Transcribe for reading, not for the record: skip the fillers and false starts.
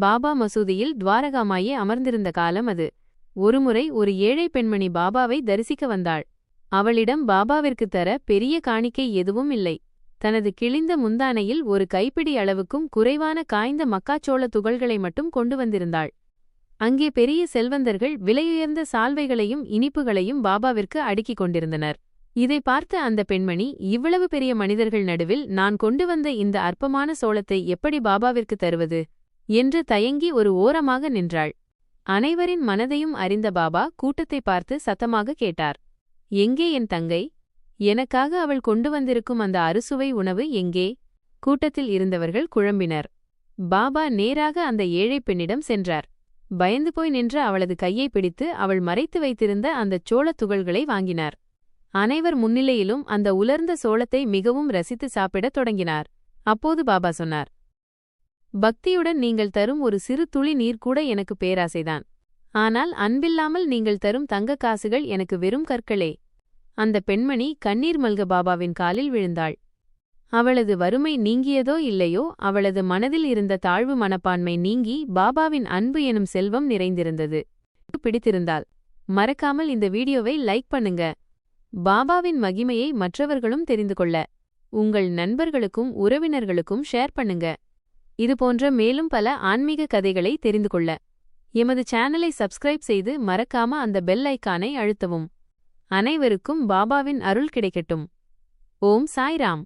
பாபா மசூதியில் துவாரகாமாயே அமர்ந்திருந்த காலம் அது. ஒருமுறை ஒரு ஏழை பெண்மணி பாபாவை தரிசிக்க வந்தாள். அவளிடம் பாபாவிற்கு தர பெரிய காணிக்கை எதுவும் இல்லை. தனது கிழிந்த முந்தானையில் ஒரு கைப்பிடி அளவுக்கும் குறைவான காய்ந்த மக்காச்சோள துகள்களை மட்டும் கொண்டு வந்திருந்தாள். அங்கே பெரிய செல்வந்தர்கள் விலையுயர்ந்த சால்வைகளையும் இனிப்புகளையும் பாபாவிற்கு அடுக்கிக் கொண்டிருந்தனர். இதை பார்த்த அந்த பெண்மணி, இவ்வளவு பெரிய மனிதர்கள் நடுவில் நான் கொண்டு வந்த இந்த அற்பமான சோளத்தை எப்படி பாபாவிற்கு தருவது என்று தயங்கி ஒரு ஓரமாக நின்றாள். அனைவரின் மனதையும் அறிந்த பாபா கூட்டத்தை பார்த்து சத்தமாக கேட்டார், எங்கே என் தங்கை? எனக்காக அவள் கொண்டு வந்திருக்கும் அந்த அறுசுவை உணவு எங்கே? கூட்டத்தில் இருந்தவர்கள் குழம்பினர். பாபா நேராக அந்த ஏழை பெண்ணிடம் சென்றார். பயந்து போய் நின்ற அவளது கையை பிடித்து அவள் மறைத்து வைத்திருந்த அந்தச் சோளத் துகள்களை வாங்கினார். அனைவர் முன்னிலையிலும் அந்த உலர்ந்த சோளத்தை மிகவும் ரசித்து சாப்பிடத் தொடங்கினார். அப்போது பாபா சொன்னார், பக்தியுடன் நீங்கள் தரும் ஒரு சிறு துளி நீர் கூட எனக்கு பேராசைதான். ஆனால் அன்பில்லாமல் நீங்கள் தரும் தங்கக் காசுகள் எனக்கு வெறும் கற்களே. அந்த பெண்மணி கண்ணீர் மல்க பாபாவின் காலில் விழுந்தாள். அவளது வறுமை நீங்கியதோ இல்லையோ, அவளது மனதில் இருந்த தாழ்வு மனப்பான்மை நீங்கி பாபாவின் அன்பு எனும் செல்வம் நிறைந்திருந்தது. பிடித்திருந்தால் மறக்காமல் இந்த வீடியோவை லைக் பண்ணுங்க. பாபாவின் மகிமையை மற்றவர்களும் தெரிந்து கொள்ள உங்கள் நண்பர்களுக்கும் உறவினர்களுக்கும் ஷேர் பண்ணுங்க. இதுபோன்ற மேலும் பல ஆன்மீக கதைகளை தெரிந்து கொள்ள எமது சேனலை சப்ஸ்கிரைப் செய்து மறக்காம அந்த பெல் ஐக்கானை அழுத்தவும். அனைவருக்கும் பாபாவின் அருள் கிடைக்கட்டும். ஓம் சாய்ராம்.